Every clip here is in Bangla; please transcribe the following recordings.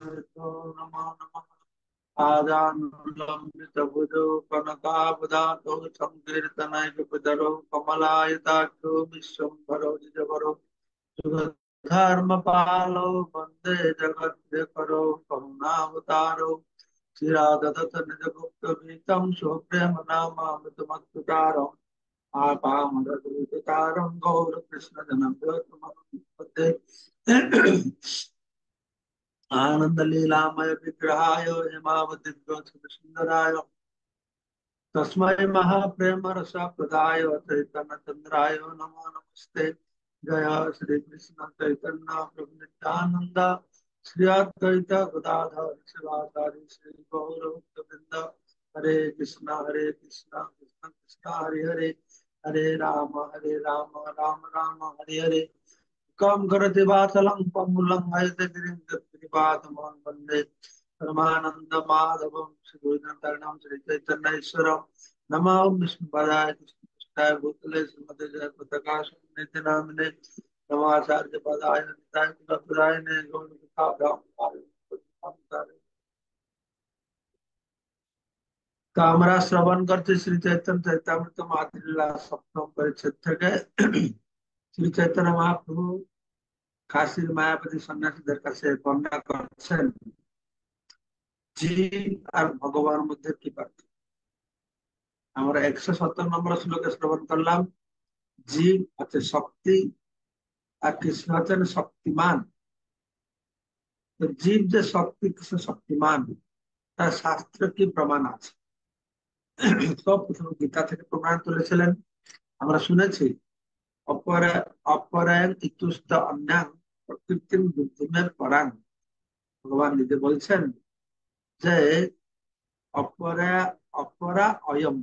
नमो नमः आजानुलंबितभुजो कनकावदातो संकीर्तनैकपितरो कमलायताक्षो विश्वम्भरो द्विजवरो धर्मपालो वन्दे जगद्विकरो करुणावतारो चिराददत निजगुप्तभीतं स्वप्रेमनामामृतमत्कुटारम् आपामरदूततारं गौरकृष्णजनव्योतमहं आनंद लीलामय विग्रहाय हेमावती सुंदराय तस्मै महाप्रेम रस प्रदाय चैतन्य चंद्राय नमो नमस्ते। जय श्री कृष्ण चैतन्य प्रभु नित्यानंद श्री अद्वैत गदाधर शिवाचार्य श्री गौर वृंद। हरे कृष्णा कृष्ण कृष्ण हरे हरे, हरे राम राम राम हरे हरे। कम करति वाचलं पंगुलं हयते गिरिं वन्दे परमानंद माधवं श्रीगुरुचरणं श्रीचैतन्येश्वरं। नमो विष्णुपदाय कृष्णाय भूतले श्रीमते जयप्रकाश नित्य नामिने नमाचार्य पदाय निताय कुलपुरायणे गौरवताभ्यां। तो আমরা শ্রবণ করছি শ্রী চৈতন্য চৈতামৃত মাতৃলীলা সপ্তম পরিচ্ছেদ থেকে। শ্রী চৈতন্য মহাপ্রভু কাশীর মায়াবতী সন্ন্যাসীদের কাছে বর্ণনা করছেন জীব আর ভগবানের মধ্যে কি পার্থক্য। আমরা 170 নম্বর শ্লোকে শ্রবণ করলাম জীব হচ্ছে শক্তি আর কৃষ্ণ হচ্ছেন শক্তিমান। তো জীব যে শক্তি, কৃষ্ণ শক্তিমান, তার শাস্ত্র কি প্রমাণ আছে? সব প্রথম গীতা থেকে প্রমাণ তুলেছিলেন। আমরা শুনেছি অপরা অপরায়ণ ইতুস্ত অন্যাং প্রকৃতির বুদ্ধিমের পরাং। ভগবান নিজে বলছেন যে অপরা অপরা অয়ম,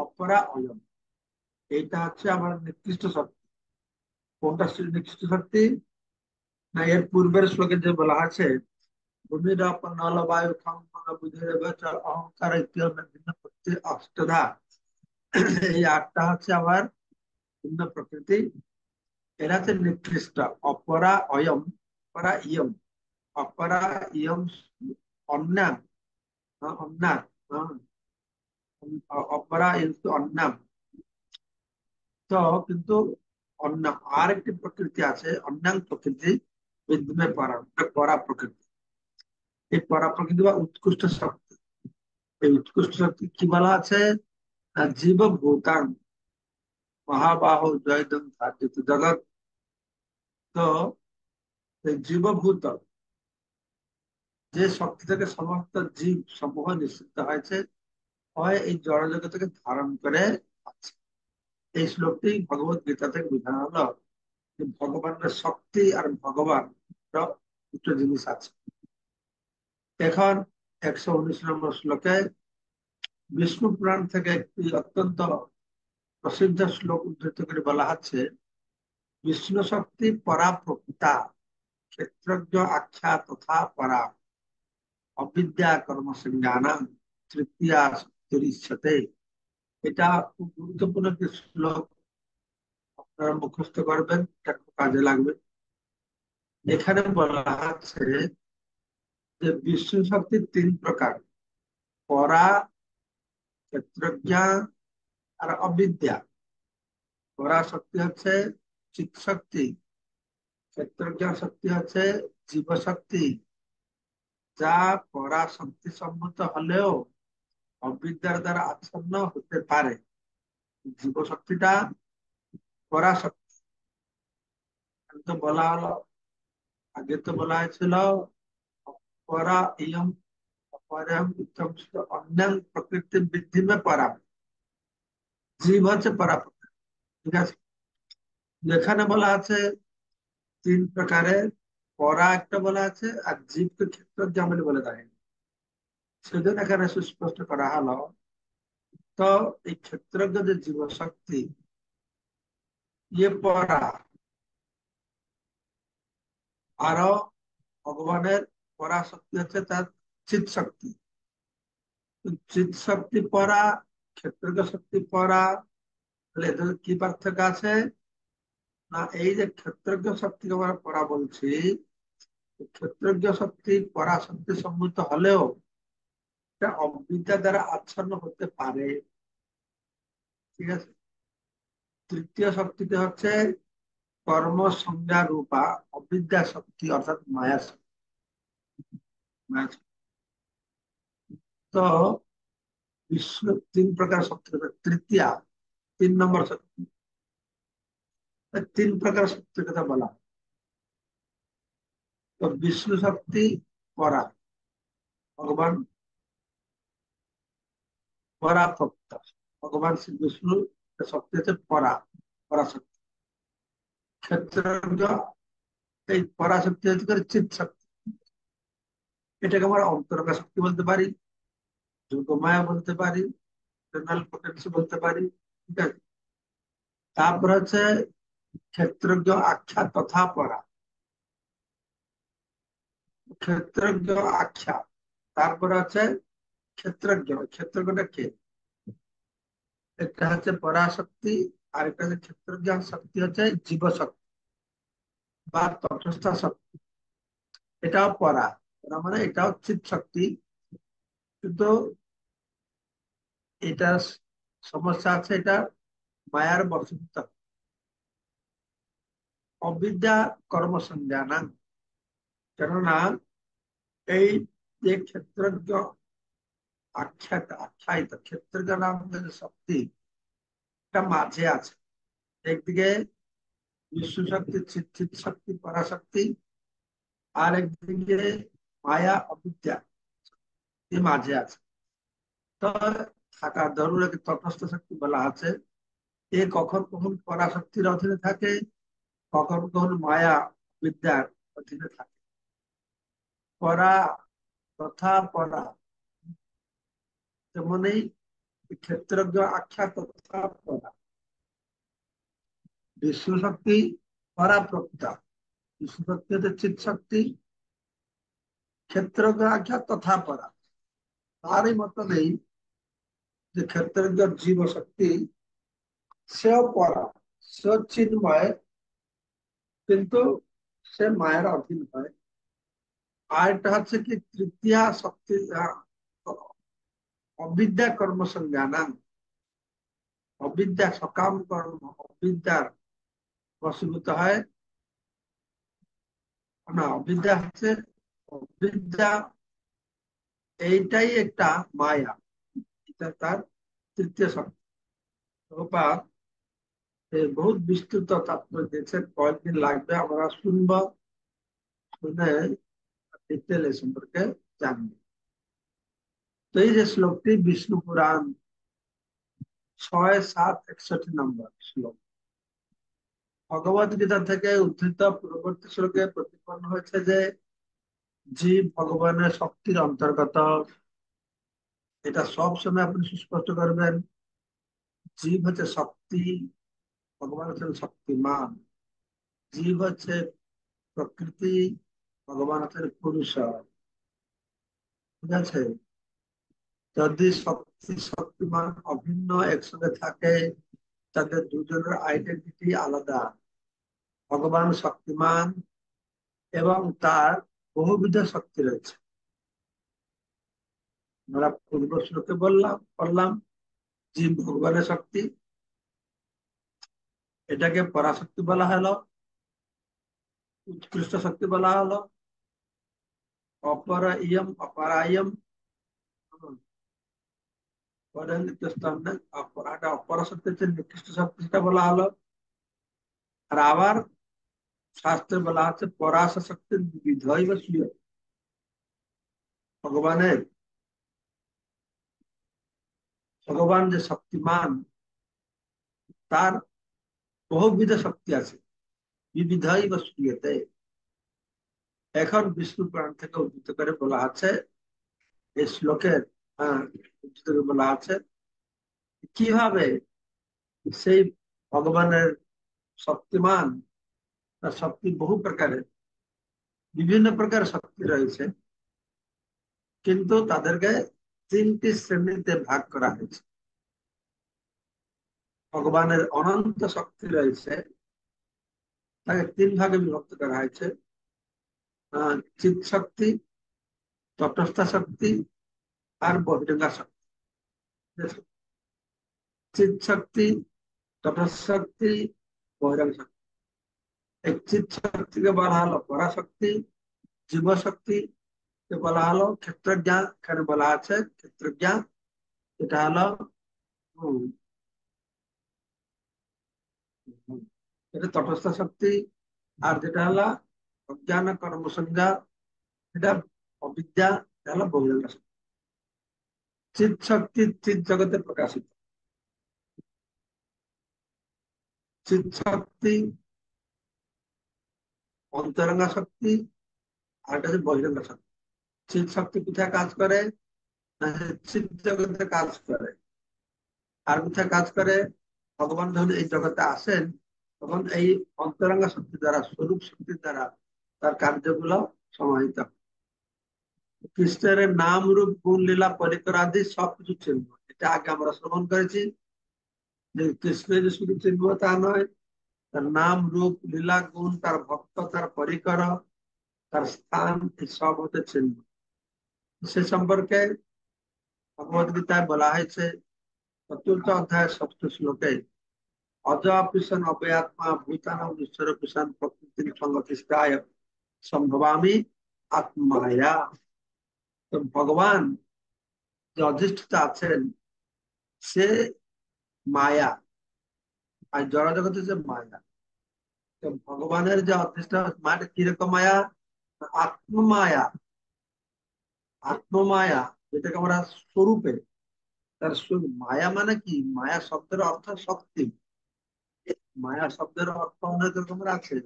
অপরা অয়ম এইটা হচ্ছে আমার নিকৃষ্ট শক্তি। কোনটা নিকৃষ্ট শক্তি? না, এর পূর্বের শ্লোকে যে বলা আছে ভূমির নল বায়ু খম বুঝে অহংকার ইত্যাদি ভিন্ন প্রকৃতি অষ্টধা, এই আটটা হচ্ছে আবার ভিন্ন প্রকৃতি। এরা হচ্ছে নিকৃষ্ট। অপরা অয়ম, অপরা ইয়ম, অপরা ইয়ম অন্যাম, অন্যাম, অপরা কিন্তু অন্যাম। তো কিন্তু অন্য আরেকটি প্রকৃতি আছে, অন্যান্য প্রকৃতি বিদ্যমে পরা, পরা প্রকৃতি। এই পরা প্রকৃতি বা উৎকৃষ্ট শক্তি, এই উৎকৃষ্ট শক্তি কি বলা আছে? না, জীব ভূতাং মহাবাহু জয়দম ধার্যিত জগৎ। তো এই জীবভূত যে শক্তি থেকে সমস্ত জীব সমূহ নিষিদ্ধ হয়েছে, হয় এই জড় জগৎকে ধারণ করে আছে। এই শ্লোকটি ভগবত গীতা থেকে বোঝানো হলো যে ভগবানের শক্তি আর ভগবান দুটো জিনিস আছে। এখন 119 নম্বর শ্লোকে বিষ্ণু পুরাণ থেকে একটি অত্যন্ত প্রসিদ্ধ শ্লোক উদ্ধৃত করে বলা হচ্ছে বিষ্ণু শক্তি পরা প্রকৃতা ক্ষেত্রজ্ঞ আখ্যা তথা পরা অবিদ্যা কর্ম সংজ্ঞানাং তৃতীয়া শক্তিরিচ্যতে। এটা খুব গুরুত্বপূর্ণ একটি শ্লোক, আপনারা মুখস্থ করবেন, এটা খুব কাজে লাগবে। এখানে বলা আছে যে বিষ্ণু শক্তির 3 প্রকার: পরা, ক্ষেত্রজ্ঞা আর অবিদ্যা। পরা শক্তি হচ্ছে চিৎ শক্তি, ক্ষেত্রজ্ঞ শক্তি হচ্ছে জীব শক্তি, যা পরা শক্তি সম্মত হলেও অবিদ্যার দ্বারা আচ্ছন্ন হতে পারে। জীব শক্তিটা পরা শক্তি। তো বলা হলো, আগে তো বলা হয়েছিল পরা ইয়ম অপরম উত্তম অন্যান্য প্রকৃতি বৃদ্ধি মে পরা, জীব হচ্ছে পরা প্রকৃতি। ঠিক আছে, এখানে বলা আছে 3 প্রকারের, পরা একটা বলা আছে আর জীবকে ক্ষেত্র যেমন বলে থাকে, সেজন্য এখানে সুস্পষ্ট করা হলো। তো এই ক্ষেত্রজ্ঞ যে জীব শক্তি, ইয়ে পরা। আরো ভগবানের পরা শক্তি হচ্ছে তার চিৎ শক্তি। চিৎ শক্তি পরা, ক্ষেত্রজ্ঞ শক্তি পরা। তাহলে এদের কি পার্থক্য আছে? না, এই যে ক্ষেত্রজ্ঞ শক্তিকে আমরা পরা বলছি, ক্ষেত্রজ্ঞ শক্তি পরাশক্তি সম্মত হলেও এটা অবিদ্যা দ্বারা আচ্ছন্ন হতে পারে। ঠিক আছে। তৃতীয় শক্তিটি হচ্ছে কর্ম সংজ্ঞা রূপা অবিদ্যা শক্তি অর্থাৎ মায়া শক্তি। মায়া শক্তি। তো विश्व तीन प्रकार शक्ति तृतीया 3 नंबर शक्ति। 3 प्रकार शक्ति कथा बोला। तो विष्णु शक्ति परा भगवान पराभक्त भगवान श्री विष्णु शक्ति है परा पराशक्ति। क्षेत्रज्ञ এই পরাশক্তি হচ্ছে করে চিৎ শক্তি। এটাকে আমরা অন্তরকা শক্তি বলতে পারি, যোগমায়া বলতে পারি, ইন্টারনাল পোটেন্সি বলতে পারি। ঠিক আছে। তারপর হচ্ছে ক্ষেত্রজ্ঞ আখ্যা তথা পরা। ক্ষেত্রজ্ঞ আখ্যা, তারপরে আছে ক্ষেত্রজ্ঞ। ক্ষেত্রজ্ঞটা কে? একটা হচ্ছে পরাশক্তি, আর একটা হচ্ছে ক্ষেত্রজ্ঞ শক্তি হচ্ছে জীব শক্তি বা তটস্থ শক্তি। এটাও পরা, পরা মানে এটাও চিৎ শক্তি। কিন্তু এটা সমস্যা আছে, এটা মায়ার বশীভূত। অবিদ্যা কর্মসংজ্ঞা না, কেননা এই যে ক্ষেত্রজ্ঞ আখ্যায়িত ক্ষেত্রজ্ঞ নাম যে শক্তি, এটা মাঝে আছে। একদিকে বিষ্ণু শক্তি চিৎ শক্তি পরাশক্তি, আর একদিকে মায়া অবিদ্যা মাঝে আছে। তো থাকা ধরুন তটস্থ শক্তি বলা আছে। এ কখন কখন পরাশক্তির অধীনে থাকে, কখন কখন মায়া বিদ্যার অধীনে থাকে। পরা তথা পরা, তেমনি ক্ষেত্রজ্ঞ আখ্যা তথা পরা। বিষ্ণু শক্তি পরাপ্রক্তা, বিষ্ণু শক্তি হচ্ছে চিৎ শক্তি, ক্ষেত্রজ্ঞ আখ্যা তথা পরা। তারই মতো নেই যে ক্ষেত্রজ্ঞ জীব শক্তি, সেও পরা, সেও চিন্ময়, কিন্তু সে মায়ের অধীন হয়। আর এটা হচ্ছে কি তৃতীয়া শক্তি অবিদ্যা কর্ম সংজ্ঞানাং, অবিদ্যা সকাম কর্ম অবিদ্যার বশীভূত হয় না। অবিদ্যা হচ্ছে অবিদ্যা, এইটাই একটা মায়া, এটা তার তৃতীয় শক্তি। প্রভুপাদ বহুত বিস্তৃত তাৎপর্য দিয়েছেন, কয়েকদিন লাগবে, আমরা শুনবো, শুনে ডিটেল এ সম্পর্কে জানবো। তো এই যে শ্লোকটি বিষ্ণু পুরাণ 6, 7, 61 নম্বর শ্লোক, ভগবত গীতা থেকে উদ্ধৃত পূর্ববর্তী শ্লোকে প্রতিপন্ন হয়েছে যে জীব ভগবানের শক্তির অন্তর্গত। এটা সব সময় আপনি সুস্পষ্ট করবেন। জীব হচ্ছে শক্তি, ভগবান হচ্ছেন শক্তিমান। জীব হচ্ছে প্রকৃতি, ভগবান হচ্ছেন পুরুষ। ঠিক আছে। যদি শক্তি শক্তিমান অভিন্ন একসঙ্গে থাকে, তাদের দুজনের আইডেন্টিটি আলাদা। ভগবান শক্তিমান এবং তার বহুবিধ শক্তি রয়েছে। আমরা পূর্ব শ্লোকে বললাম জীব ভগবানের শক্তি, এটাকে পরাশক্তি বলা হলো, উৎকৃষ্ট শক্তি বলা হলো। অপর ইয়ম অপরায়ম অপর শক্তি হচ্ছে নিকৃষ্ট শক্তি, সেটা বলা হলো। আর আবার শাস্ত্রে বলা হচ্ছে পরাশ শক্তি বিধই বা সুয়। ভগবানের ভগবান যে শক্তিমান, তার বহুবিধ শক্তি আছে, বিবিধই বা সুয়তে। এখন বিষ্ণু পুরাণ থেকে উদ্ধৃত করে বলা আছে এই শ্লোকের, উদ্ধৃত করে বলা আছে কিভাবে সেই ভগবানের শক্তিমান, তার শক্তি বহু প্রকারের, বিভিন্ন প্রকার শক্তি রয়েছে, কিন্তু তাদেরকে 3টি শ্রেণীতে ভাগ করা হয়েছে। ভগবানের অনন্ত শক্তি রয়েছে, তাকে 3 ভাগে বিভক্ত করা হয়েছে। চিৎ শক্তি, তটস্থ শক্তি আর বহিরঙ্গা শক্তি। চিৎ শক্তি, তটস্থ শক্তি, বহিরঙ্গ শক্তি। এই চিৎ শক্তিকে বলা হলো পরাশক্তি। জীব শক্তি কে বলা হলো ক্ষেত্রজ্ঞা, এখানে বলা আছে ক্ষেত্রজ্ঞা। এটা হলো উম, উম, এটা তটস্থ শক্তি। আর যেটা হলো অজ্ঞান কর্মসংজ্ঞা, এটা অবিদ্যা, এটা হলো বহিরঙ্গ শক্তি। চিৎ শক্তি চিৎ জগতে প্রকাশিত। চিৎ শক্তি অন্তরঙ্গা শক্তি, আর এটা হচ্ছে বহিরঙ্গ শক্তি। চিৎ শক্তি কোথায় কাজ করে? না, চিৎ জগতে কাজ করে। আর কোথায় কাজ করে? ভগবান যখন এই জগতে আসেন, তখন এই অন্তরঙ্গ শক্তি দ্বারা, স্বরূপ শক্তির দ্বারা তার কার্যগুলো সমাহিত হয়। কৃষ্ণের নাম রূপ গুণ লীলা পরিকর আদি সবকিছু চিনব, এটা আগে আমরা শ্রবণ করেছি। যে কৃষ্ণের যে শুধু চিনব তা নয়, তার নাম রূপ লীলা গুণ, তার ভক্ত, তার পরিকর, তার স্থান, এই সব হতে চিনব। সে সম্পর্কে ভগবদ গীতায় বলা হয়েছে, চতুর্থ অধ্যায় ষষ্ঠ শ্লোকে, অজ পিশন অপয়াত্মা ভূতানাম ঈশ্বর পিশন প্রকৃতির সংগতিষ্ঠায় সম্ভবামি আত্মায়া। তো ভগবান যে অধিষ্ঠিত আছেন, সে মায়া, আর জড় জগতে যে মায়া। তো ভগবানের যে অধিষ্ঠান মায়া কিরকম মায়া? আত্মমায়া। আত্মমায়া, যেটাকে আমরা স্বরূপে, তার মায়া মানে কি? মায়া শব্দের অর্থ শক্তি। মায়া শব্দের অর্থ অনেক রকমের আছে।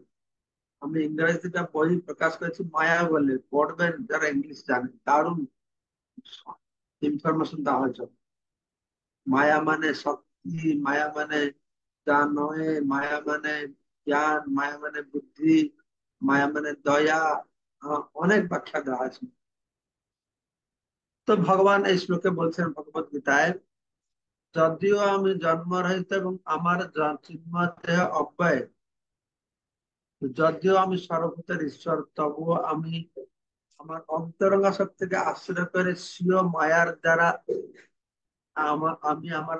আমি ইংরেজিটা বই প্রকাশ করেছি মায়া বলে, পড়বেন যারা ইংলিশ জানেন, দারুণ ইনফরমেশন দেওয়া হয়েছে। মায়া মানে শক্তি, মায়া মানে যা নয়, মায়া মানে জ্ঞান, মায়া মানে বুদ্ধি, মায়া মানে দয়া। অনেক ব্যাখ্যা দেওয়া আছে। তো ভগবান এই শ্লোকে বলছেন ভগবত গীতায়, যদিও আমি জন্মরহিত এবং আমার চিন্ময় দেহ অব্যয়, যদিও আমি সর্বভূতের ঈশ্বর, তবুও আমি আমার অন্তরঙ্গ শক্তিকে আশ্রয় করে স্বীয় মায়ার দ্বারা আমি আমার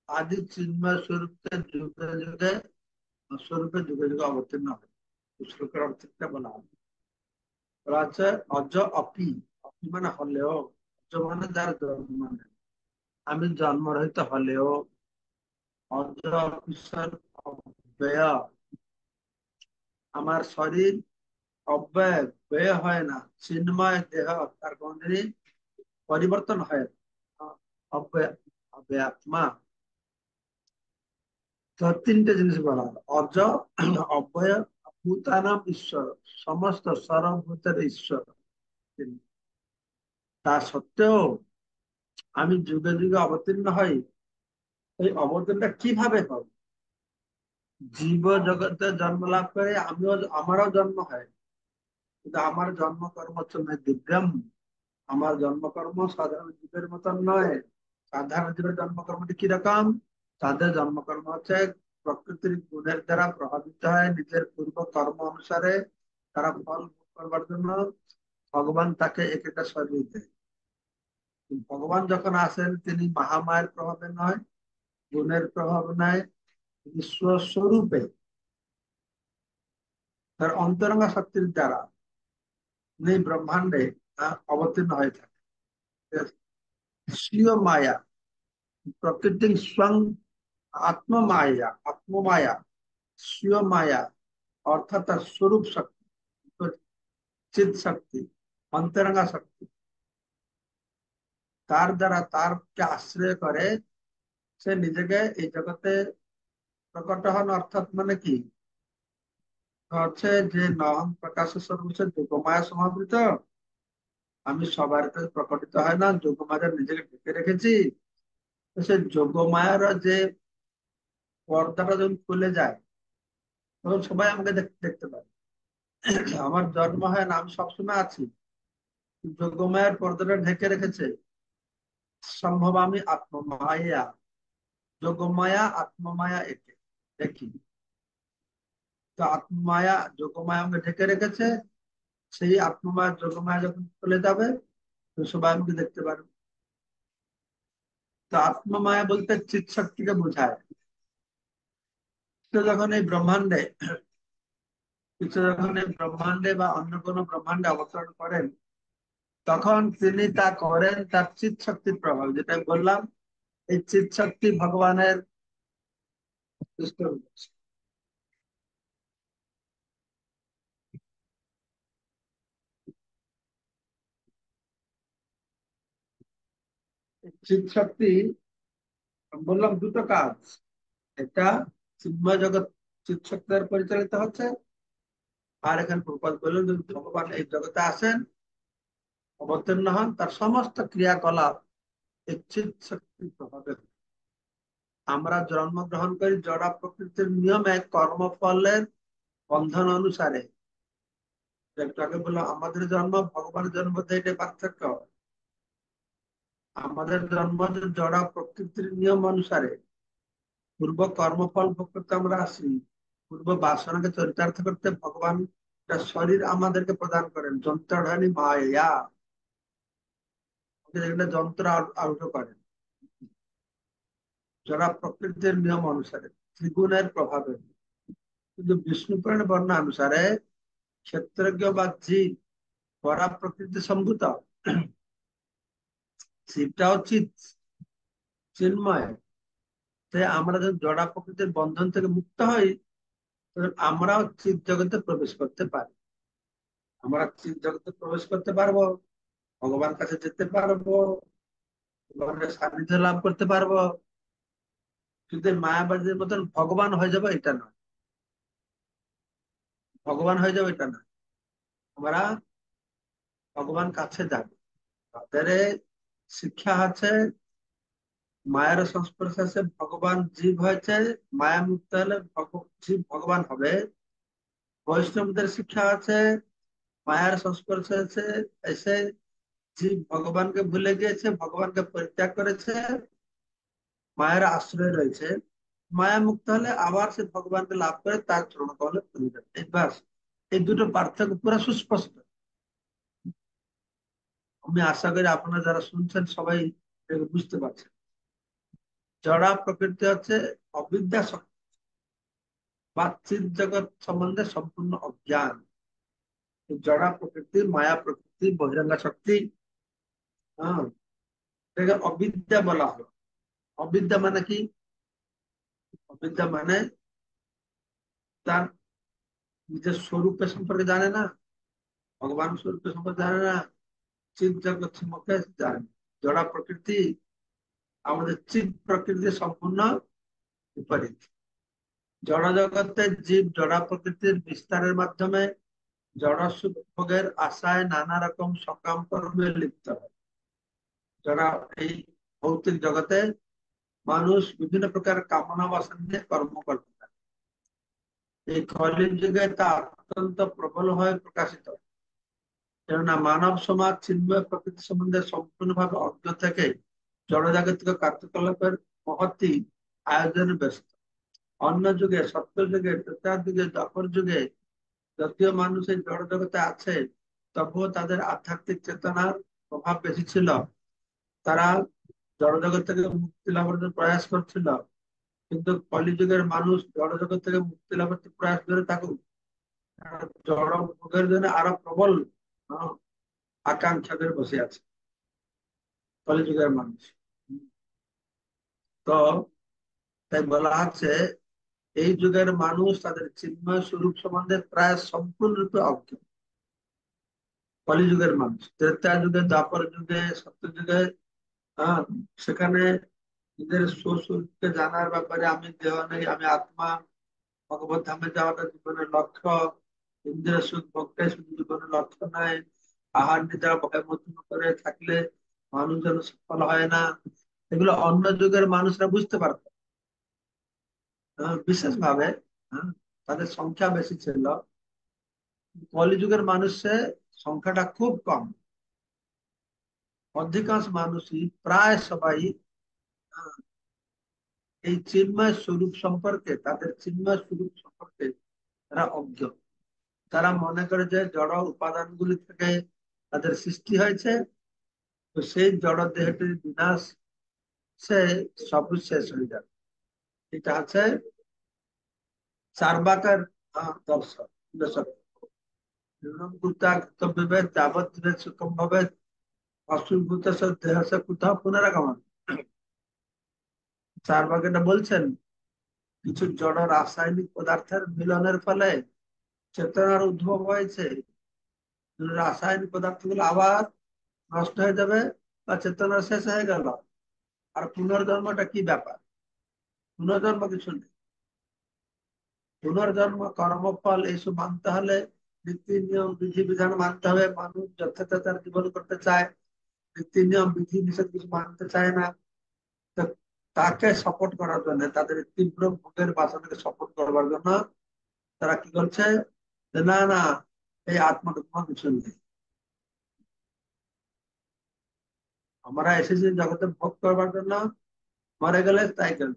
আদি চিন্ময় স্বরূপকে যুগে যুগে স্বরূপে যুগে যুগে অবতীর্ণ হয়। শ্লোকের অর্থটা বলা হবে, বলা হচ্ছে অজ অপি। অপি মানে হলেও, অজ মানে যার জন্ম নেই। আমি জন্মরহিত হলেও, অজ অপিসর অব্যয়, আমার শরীর অব্যয়, ব্যয় হয় না। চিন্ময় দেহ, তার কোনদিনই পরিবর্তন হয় না। অব্যয়, অব্যয়াত্মা। তো তিনটে জিনিস বলা হলো, অজ, অব্যয়, ভূতানাম ঈশ্বর, সমস্ত সর্বভূতের ঈশ্বর তিনি। তা সত্ত্বেও আমি যুগে যুগে অবতীর্ণ হই। এই অবতীর্ণটা কিভাবে হবে? জীব জগতে জন্ম লাভ করে আমিও, আমারও জন্ম হয়, কিন্তু আমার জন্মকর্ম হচ্ছে দিব্যাম। আমার জন্মকর্ম সাধারণ জীবের মতন নয়। সাধারণ জীবের জন্মকর্মটি কিরকম? তাদের জন্মকর্ম হচ্ছে প্রকৃতির গুণের দ্বারা প্রভাবিত হয়, নিজের পূর্ব কর্ম অনুসারে তারা ফল ভোগ করবার জন্য ভগবান তাকে এক একটা শরীর দেয়। ভগবান যখন আসেন, তিনি মহামায়ের প্রভাবে নয়, গুণের প্রভাব নয়, তিনি স্বস্বরূপে তার অন্তরঙ্গ শক্তির দ্বারা তিনি ব্রহ্মাণ্ডে অবতীর্ণ হয়ে থাকে। স্বীয় মায়া, প্রকৃতি স্বং আত্মমায়া, আত্মমায়া, স্বীয় মায়া, অর্থাৎ তার স্বরূপ শক্তি, চিৎ শক্তি, অন্তরঙ্গা শক্তি, তার দ্বারা তারকে আশ্রয় করে সে নিজেকে এই জগতে প্রকট হন। অর্থাৎ মানে কি হচ্ছে, যে নহং প্রকাশ সর্বস্ব যোগমায়া সমাবৃত, আমি সবার কাছে প্রকটিত হয় না, যোগমায়া নিজেকে ঢেকে রেখেছি। তো সে যোগমায়ার যে পর্দাটা যখন খুলে যায়, তখন সবাই আমাকে দেখতে পায়। আমার জন্ম হয় না, আমি সবসময় আছি, যোগমায়ার পর্দাটা ঢেকে রেখেছে। সম্ভব আমি আত্মমায়া, যোগমায়া আত্মমায়া একে একই। তো আত্মমায়া যোগমায়া আমাকে ঢেকে রেখেছে, সেই আত্মমায়া যোগমায়া যখন চলে যাবে তো সবাই আমাকে দেখতে পারবে। তো আত্মমায়া বলতে চিৎ শক্তিকে বোঝায়। তো যখন এই ব্রহ্মাণ্ডে কিছু যখন এই ব্রহ্মাণ্ডে বা অন্য কোনো ব্রহ্মাণ্ডে অবতরণ করেন, তখন তিনি তা করেন তার চিৎ শক্তির প্রভাব, যেটা আমি বললাম। এই চিৎ শক্তি ভগবানের সৃষ্ট রূপ। এই চিৎ শক্তি আমি বললাম দুটো কাজ। এটা চিন্ময় জগৎ চিৎ শক্তি দ্বারা পরিচালিত হচ্ছে। আর এখানে প্রপাত বললেন যদি ভগবান এই জগতে আসেন, অবতীর্ণ হন, তার সমস্ত ক্রিয়াকলাপ এই চিৎ শক্তির প্রভাবে হয়। আমরা জন্মগ্রহণ করি জড় প্রকৃতির নিয়মে কর্মফলের বন্ধন অনুসারে। একটু আগে বললাম আমাদের জন্ম ভগবানের জন্ম মধ্যে এটাই পার্থক্য। আমাদের জন্ম যে জড় প্রকৃতির নিয়ম অনুসারে পূর্ব কর্মফল ভোগ করতে আমরা আসি। পূর্ব বাসনাকে চরিতার্থ করতে ভগবান একটা শরীর আমাদেরকে প্রদান করেন, যন্ত্রধারী মায়া, যেখানে যন্ত্র আরূঢ় করেন যারা প্রকৃতির নিয়ম অনুসারে ত্রিগুণের প্রভাবে। কিন্তু বিষ্ণু পুরাণ বর্ণনা অনুসারে ক্ষেত্রজ্ঞ বা জীব পরা প্রকৃতি সম্ভূত, শিবটাও চিন্ময়। তাই আমরা যখন জড়া প্রকৃতির বন্ধন থেকে মুক্ত হই, তখন আমরাও চিৎ জগতে প্রবেশ করতে পারি। আমরা চিৎ জগতে প্রবেশ করতে পারবো, ভগবান কাছে যেতে পারবো, ভগবানের সান্নিধ্য লাভ করতে পারবো। কিন্তু এই মায়াবাদীর মতন ভগবান হয়ে যাবো এটা নয়। ভগবান হয়ে যাবো এটা নয়। আমরা ভগবান কাছে যাবো। তাদের শিক্ষা আছে মায়ের সংস্পর্শে এসে ভগবান জীব হয়েছে, মায়া মুক্ত হলে জীব ভগবান হবে। বৈষ্ণবদের শিক্ষা আছে মায়ের সংস্পর্শে এসে এসে জীব ভগবানকে ভুলে গিয়েছে, ভগবানকে পরিত্যাগ করেছে, মায়ের আশ্রয় রয়েছে। মায়া মুক্ত হলে আবার সে ভগবানকে লাভ করে তার চরণ কমলে পড়ে যাবে। এই বাস, এই দুটো পার্থক্য পুরো সুস্পষ্ট। আমি আশা করি আপনারা যারা শুনছেন সবাই এগুলো বুঝতে পারছেন। জড়া প্রকৃতি হচ্ছে অবিদ্যা শক্তি বা চিৎ জগৎ সম্বন্ধে সম্পূর্ণ অজ্ঞান। এই জড়া প্রকৃতি মায়া প্রকৃতি বহিরঙ্গা শক্তি, হ্যাঁ, এটাকে অবিদ্যা বলা হয়। অবিদ্যা মানে কি? অবিদ্যা মানে তার নিজের স্বরূপের সম্পর্কে জানে না, ভগবান স্বরূপের সম্পর্কে জানে না, চিৎ জগৎ সম্পর্কে জানে না। জড়া প্রকৃতি আমাদের চিৎ প্রকৃতির সম্পূর্ণ বিপরীত। জড় জগতের জীব জড়া প্রকৃতির বিস্তারের মাধ্যমে জড় সুখ ভোগের আশায় নানা রকম সকাম কর্মে লিপ্ত হয়। যারা এই ভৌতিক জগতে মানুষ বিভিন্ন প্রকার কামনা বাসনা নিয়ে কর্ম করতে থাকে। এই কলির যুগে তা অত্যন্ত প্রবল হয়ে প্রকাশিত হয়। কেননা মানব সমাজ চিন্ময় প্রকৃতি সম্বন্ধে সম্পূর্ণভাবে অজ্ঞ থেকে জড়জাগতিক কার্যকলাপের মহৎই আয়োজনে ব্যস্ত। অন্য যুগে সত্য যুগে ত্রেতার যুগে দ্বাপর যুগে যদিও মানুষ এই জড় জগতে আছে, তবুও তাদের আধ্যাত্মিক চেতনার প্রভাব বেশি ছিল। তারা জড় জগৎ থেকে মুক্তি লাভের জন্য প্রয়াস করছিল। কিন্তু কলিযুগের মানুষ জড় জগৎ থেকে মুক্তি লাভের প্রয়াস করে থাকুক, জড় ভোগের জন্য আরো প্রবল আহ, আকাঙ্ক্ষা করে বসে আছে কলিযুগের মানুষ। তো তাই বলা হচ্ছে এই যুগের মানুষ তাদের চিন্ময় স্বরূপ সম্বন্ধে প্রায় সম্পূর্ণরূপে অজ্ঞ। কলিযুগের মানুষ ত্রেতা যুগে দ্বাপর যুগে সত্য যুগে, হ্যাঁ, সেখানে নিজের স্বস্বরূপকে জানার ব্যাপারে আমি দেহ নেই, আমি আত্মা, ভগবত ধামে যাওয়াটা জীবনের লক্ষ্য, ইন্দ্রিয় সুখ ভোগটাই শুধু জীবনের লক্ষ্য নয়, আহার নিদ্রা ভয় মতন করে থাকলে মানুষ যেন সফল হয় না, এগুলো অন্য যুগের মানুষরা বুঝতে পারত। বিশেষ ভাবে, হ্যাঁ, তাদের সংখ্যা বেশি ছিল। কলিযুগের মানুষের সংখ্যাটা খুব কম। অধিকাংশ মানুষই প্রায় সবাই আহ, এই চিন্ময় স্বরূপ সম্পর্কে, তাদের চিন্ময় স্বরূপ সম্পর্কে তারা অজ্ঞ। তারা মনে করে যে জড় উপাদানগুলি থেকে তাদের সৃষ্টি হয়েছে, তো সেই জড় দেহটির বিনাশ সে সব শেষ হয়ে যাবে। এটা আছে চার্বাকের দর্শন ফিলোসফি। বিভেদ যাবৎ বিভেদ সুখম ভাবে অসুভূত দেহ সে কোথাও পুনরাগমন। চার্বাক এটা বলছেন, কিছু জড় রাসায়নিক পদার্থের মিলনের ফলে চেতনার উদ্ভব হয়েছে। রাসায়নিক পদার্থগুলো আবার নষ্ট হয়ে যাবে বা চেতনা শেষ হয়ে গেল, আর পুনর্জন্মটা কি ব্যাপার? পুনর্জন্ম কিছু নেই। পুনর্জন্ম, কর্মফল এইসব মানতে হলে নীতি নিয়ম বিধি বিধান মানতে হবে। মানুষ যথাযথ জীবন করতে চায়, নীতি নিয়ম বিধি নিষেধ কিছু মানতে চায় না। তো তাকে সাপোর্ট করার জন্য, তাদের তীব্র ভোগের বাসনাকে সাপোর্ট করবার জন্য তারা কি করছে, যে না না, এই আত্মডুকমা কিছু নেই, আমরা এসেছি জগতে ভোগ করবার জন্য, মরে গেলে তাই গেল,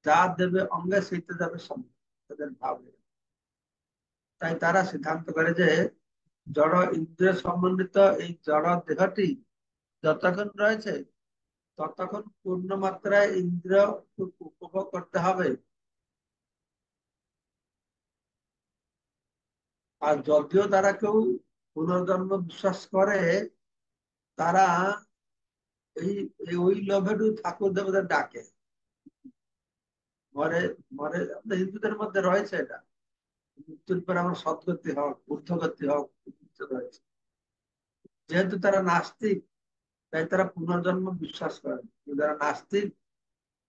যা দেবে অঙ্গে সেইতে যাবে সঙ্গে, তাদের ভাবে। তাই তারা সিদ্ধান্ত করে যে জড় ইন্দ্রিয় সমন্বিত এই জড় দেহটি যতক্ষণ রয়েছে ততক্ষণ পূর্ণ মাত্রায় ইন্দ্রিয় উপভোগ করতে হবে। আর যদিও তারা কেউ পুনর্জন্ম বিশ্বাস করে, তারা এই ওই লোভেটু ঠাকুর দেবতার ডাকে মরে। মরে আমাদের হিন্দুদের মধ্যে রয়েছে এটা, মৃত্যুর পর আমার সদ্গতি হোক, ঊর্ধ্বগতি হোক, রয়েছে। যেহেতু তারা নাস্তিক, তাই তারা পুনর্জন্ম বিশ্বাস করে। যারা নাস্তিক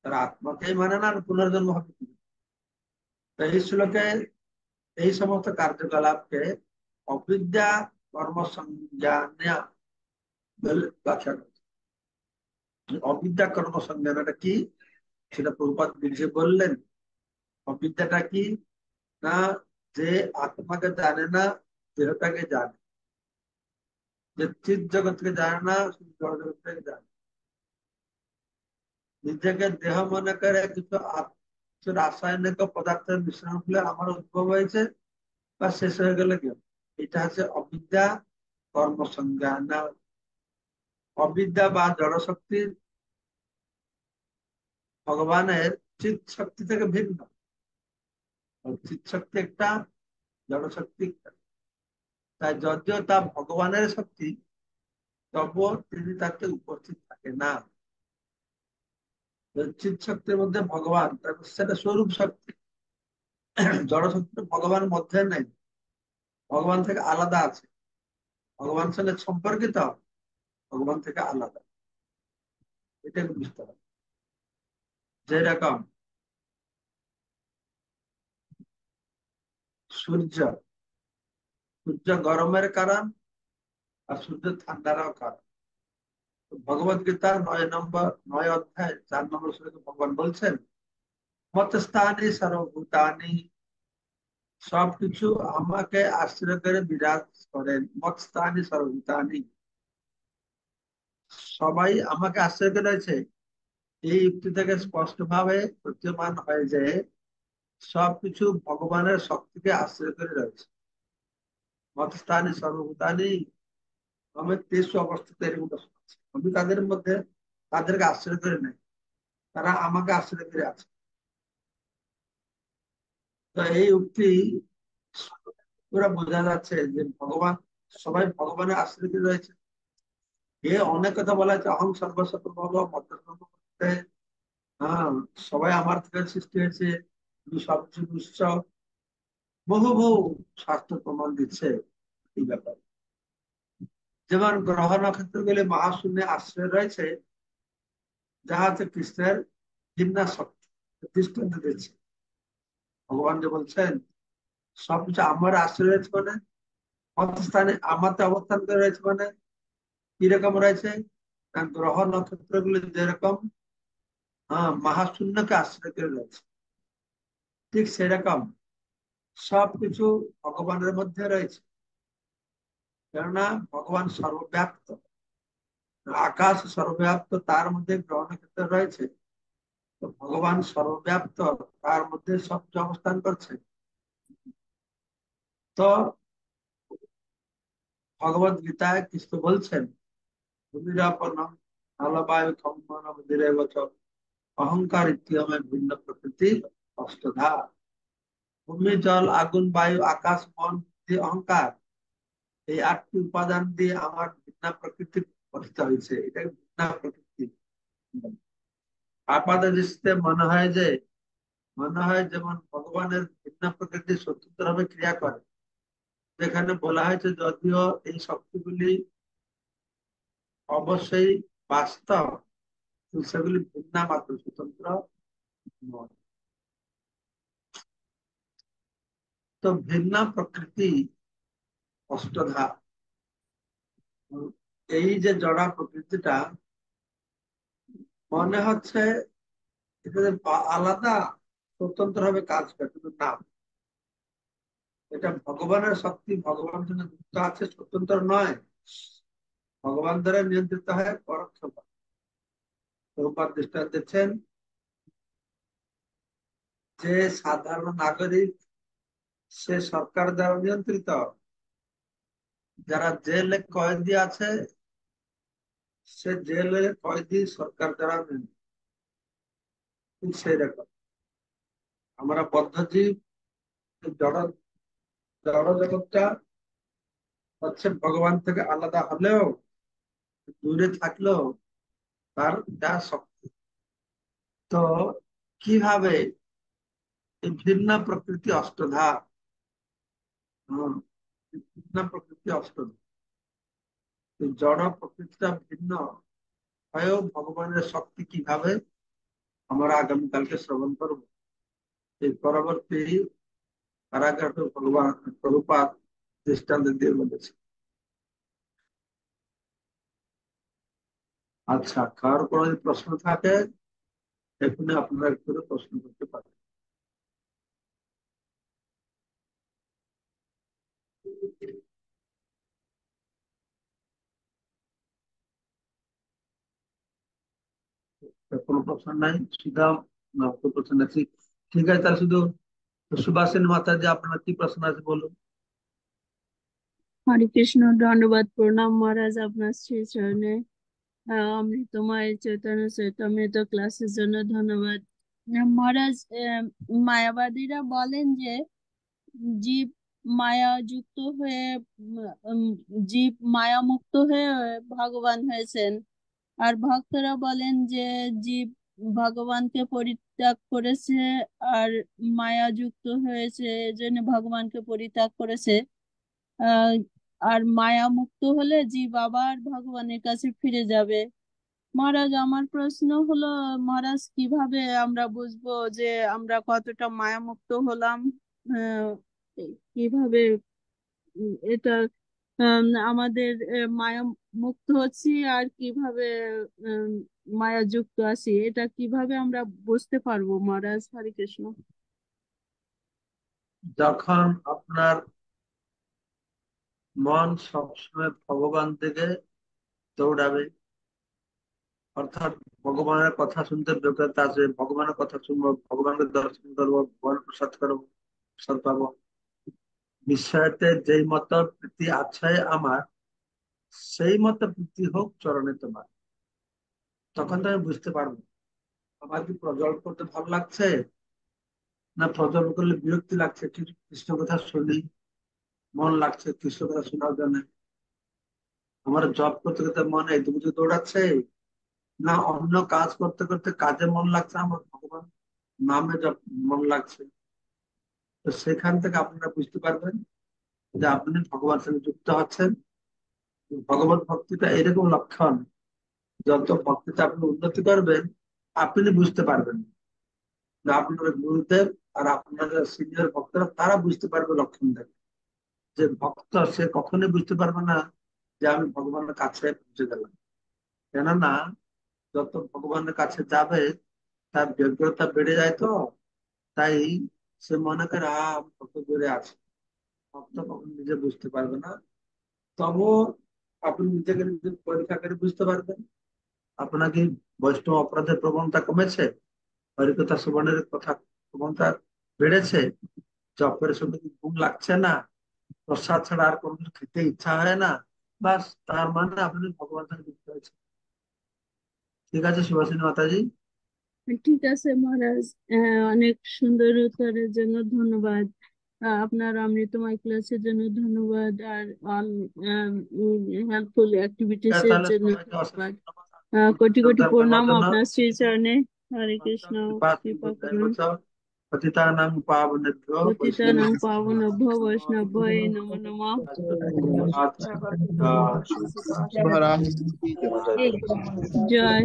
তারা আত্মাকেই মানে না, আর পুনর্জন্ম হবে কি? তো এই শ্লোকে এই সমস্ত কার্যকলাপকে অবিদ্যা কর্মসংজ্ঞান বলে ব্যাখ্যা করছে। অবিদ্যা কর্মসংজ্ঞানটা কি সেটা প্রভুপাদ বুঝিয়ে বললেন। অবিদ্যাটা কি না, যে আত্মাকে জানে না, দেহটাকে জানে, যে চিৎ জগৎকে জানে না, শুধু জড় জগৎটাকে জানে, নিজেকে দেহ মনে করে কিছু কিছু রাসায়নিক পদার্থের মিশ্রণ ফলে আমার উদ্ভব হয়েছে বা শেষ হয়ে গেলে কেউ, এটা হচ্ছে অবিদ্যা কর্মসংজ্ঞান। অবিদ্যা বা জড়শক্তি ভগবানের চিৎ শক্তি থেকে ভিন্ন। চিৎ শক্তি একটা, জড়শক্তি একটা। তাই যদিও তা ভগবানের শক্তি, তবুও তিনি তাতে উপস্থিত থাকে না। চিৎ শক্তির মধ্যে ভগবান, তারপর সেটা স্বরূপ শক্তি। জড়শক্তি ভগবানের মধ্যে নেই, ভগবান থেকে আলাদা আছে, ভগবান সঙ্গে সম্পর্কিত, ভগবান থেকে আলাদা। এটা বুঝতে হবে। যেরকম সূর্য, সূর্য গরমের কারণ, আর সূর্য ঠান্ডারও কারণ। ভগবত গীতার 9 অধ্যায় 4 নম্বর শ্লোকে ভগবান বলছেন, মতস্থানি সর্বভূতানি, সবকিছু আমাকে আশ্রয় করে বিরাজ করেন। মতস্থানি সর্বভূতানি, সবাই আমাকে আশ্রয় করে রয়েছে। এই যুক্তি থেকে স্পষ্ট ভাবে প্রতীয়মান হয় যে সবকিছু ভগবানের শক্তিকে আশ্রয় করে রয়েছে। মতস্থানি সর্বভূতানি, আমি তেসু অবস্থিত, আমি তাদের মধ্যে, তাদেরকে আশ্রয় করে নেই, তারা আমাকে আশ্রয় করে আছে। তো এই উক্তি পুরা বোঝা যাচ্ছে যে ভগবান, সবাই ভগবানের আশ্রয় রয়েছে। এ অনেক কথা বলা হয়েছে, অহং সর্বস্ব প্রভব মধ্যম। হ্যাঁ, সবাই আমার থেকে সৃষ্টি হয়েছে, আমি সবকিছু উৎস, বহু বহু শাস্ত্র প্রমাণ দিচ্ছে এই ব্যাপারে। যেমন গ্রহ নক্ষত্র গুলি মহাশূন্যে আশ্রয় রয়েছে, যাহা হচ্ছে কৃষ্ণের জিজ্ঞা শক্তি দৃষ্টান্ত দিচ্ছে। ভগবান যে বলছেন সবকিছু আমার আশ্রয় রয়েছে, মানে অবস্থানে আমাতে অবস্থান করে রয়েছে, মানে কিরকম রয়েছে না, গ্রহ নক্ষত্র গুলো যেরকম মহাশূন্যকে আশ্রয় করে রয়েছে, ঠিক সেরকম সবকিছু ভগবানের মধ্যে রয়েছে। কেননা ভগবান সর্বব্যাপ্ত, আকাশ সর্বব্যাপ্ত, তার মধ্যে গ্রহ নক্ষত্র রয়েছে। তো ভগবান সর্বব্যাপ্ত, তার মধ্যে সব অবস্থান করছে। তো ভগবত গীতায় কৃষ্ণ বলছেন, ভূমিরাপনম নলবায়ু কম্পনম দিরেবচ অহংকার ইত্যমে ভিন্ন প্রকৃতি অষ্টধা। ভূমি, জল, আগুন, বায়ু, আকাশ, মন, বুদ্ধি, অহংকার, এই 8টি উপাদান দিয়ে আমার ভিন্ন প্রকৃতি গঠিত হয়েছে। এটা ভিন্ন প্রকৃতি। আপাত দৃষ্টিতে মনে হয় যেমন ভগবানের ভিন্ন প্রকৃতি স্বতন্ত্র ভাবে ক্রিয়া করে। যেখানে বলা হয়েছে যদিও এই শক্তিগুলি অবশ্যই বাস্তব, কিন্তু সেগুলি ভিন্ন মাত্র, স্বতন্ত্র নয়। তো ভিন্ন প্রকৃতি অষ্টধা, এই যে জড়া প্রকৃতিটা মনে হচ্ছে এটা যে আলাদা, স্বতন্ত্র ভাবে কাজ করে, কিন্তু না, এটা ভগবানের শক্তি, ভগবান সঙ্গে যুক্ত আছে, স্বতন্ত্র নয়। ভগবান দ্বারা নিয়ন্ত্রিত হয় পরোক্ষভাবে। প্রভুপাদ দৃষ্টান্ত দিচ্ছেন যে সাধারণ নাগরিক, সে সরকার দ্বারা নিয়ন্ত্রিত। যারা জেলে কয়েদি আছে, সে জেলে কয়েদি সরকার দ্বারা নিয়ন্ত্রিত। ঠিক সেই রকম আমরা বদ্ধজীব, জড় জড় জগৎটা হচ্ছে ভগবান থেকে আলাদা হলেও, দূরে থাকলেও তার যা শক্তি। তো কিভাবে এই ভিন্ন প্রকৃতি অষ্টধা, ভিন্ন প্রকৃতি অষ্টধা, এই জড় প্রকৃতিটা ভিন্ন হয়েও ভগবানের শক্তি কিভাবে, আমরা আগামীকালকে শ্রবণ করবো। এই পরবর্তী প্যারাগ্রাফে ভগবান প্রভুপাদ দৃষ্টান্ত দিয়ে বলেছে। আচ্ছা, কার কোনো যদি প্রশ্ন থাকে এখানে আপনারা একটু প্রশ্ন করতে পারেন। কোনো প্রশ্ন নাই, সিধা না কোনো প্রশ্ন আছে? ঠিক আছে, তাহলে শুধু সুভাষিনী মাতা, যে আপনার কি প্রশ্ন আছে বলুন। হরে কৃষ্ণ, দণ্ডবাদ প্রণাম মহারাজ আপনার শ্রী চরণে। অমৃতময় চৈতন্য চৈতামৃত ক্লাসের জন্য ধন্যবাদ। মহারাজ, মায়াবাদীরা বলেন যে জীব মায়া যুক্ত হয়ে জীব মায়া মুক্ত হয়ে ভগবান হয়েছেন। আর ভক্তরা বলেন যে জীব ভগবানকে পরিত্যাগ করেছে আর মায়া যুক্ত হয়েছে, এজন্য ভগবানকে পরিত্যাগ করেছে। আহ আর মায়া মুক্ত হলে জীব আবার ভগবানের কাছে ফিরে যাবে। মহারাজ, আমার প্রশ্ন হলো, মহারাজ কিভাবে আমরা বুঝবো যে আমরা কতটা মায়া মুক্ত হলাম? আহ, কিভাবে এটা আমাদের মায়া মুক্ত হচ্ছি আর কিভাবে আহ, মায়া যুক্ত আছি, এটা কিভাবে আমরা বুঝতে পারবো মহারাজ? হরে কৃষ্ণ। যখন আপনার মন সবসময় ভগবান থেকে দৌড়াবে, অর্থাৎ ভগবানের কথা শুনতে ব্যগ্রতা আছে, ভগবানের কথা শুনবো, ভগবানকে দর্শন করবো, ভগবান প্রসাদ করবো, প্রসাদ পাবো, বিষয়তে যেই মত প্রীতি আছে আমার, সেই মতো প্রীতি হোক চরণে তোমার। তখন তো আমি বুঝতে পারবো আমার কি প্রজ্বল করতে ভালো লাগছে, না প্রজ্বল করলে বিরক্তি লাগছে। কৃষ্ণ কথা শুনি, মন লাগছে কৃষ্ণ কথা শোনার জন্য। আমার জব করতে করতে মনে এদিকে দিকে দৌড়াচ্ছে, না অন্য কাজ করতে করতে কাজে মন লাগছে, আমার ভগবান নামে জব মন লাগছে। তো সেখান থেকে আপনারা বুঝতে পারবেন যে আপনি ভগবানের সঙ্গে যুক্ত হচ্ছেন। ভগবত ভক্তিটা এরকম লক্ষণ, যত ভক্তিতে আপনি উন্নতি করবেন, আপনি বুঝতে পারবেন যে আপনার গুরুদেব আর আপনার সিনিয়র ভক্তরা তারা বুঝতে পারবে লক্ষণ দেখে। যে ভক্ত সে কখনোই বুঝতে পারবে না যে আমি ভগবানের কাছে পৌঁছে গেলাম। কেননা যত ভগবানের কাছে যাবে তার ব্যগ্রতা বেড়ে যায়, তো তাই সে মনে করে আমি কত দূরে আছি। ভক্ত কখন নিজে বুঝতে পারবে না। তবুও আপনি নিজেকে নিজে পরীক্ষা করে বুঝতে পারবেন আপনার কি বৈষ্ণব অপরাধের প্রবণতা কমেছে, হরিকথা শ্রবণের কথা প্রবণতা বেড়েছে, জপের সময় কি ঘুম লাগছে না, প্রসাদ ছাড়া আর কোনো কিছু খেতে ইচ্ছা হয় না, বাস তার মানে আপনি ভগবান থেকে যুক্ত হয়েছে। ঠিক আছে সুভাষিনী মাতাজি। ঠিক আছে মহারাজ। অনেক সুন্দর উত্তরের জন্য ধন্যবাদ। আপনার অমৃতময় ক্লাসের জন্য ধন্যবাদ, আর অল হেল্পফুল অ্যাক্টিভিটিস এর তাহলে জন্য সবাইকে অশেষ ধন্যবাদ। ধন্যবাদ কোটি কোটি যোগদান করবার প্রণাম জন্য। আপনার শ্রী চরণে। হরে কৃষ্ণ। কৃপা কৃপা সিন্ধু করুন। জয়বৎ পতিতানাং পাবনেভ্যো পতিতানাং বৈষ্ণবেভ্যো পাবনেভ্যো নমো বৈষ্ণবায় নমো নমঃ। নমঃ। महाराज की जय। জয়।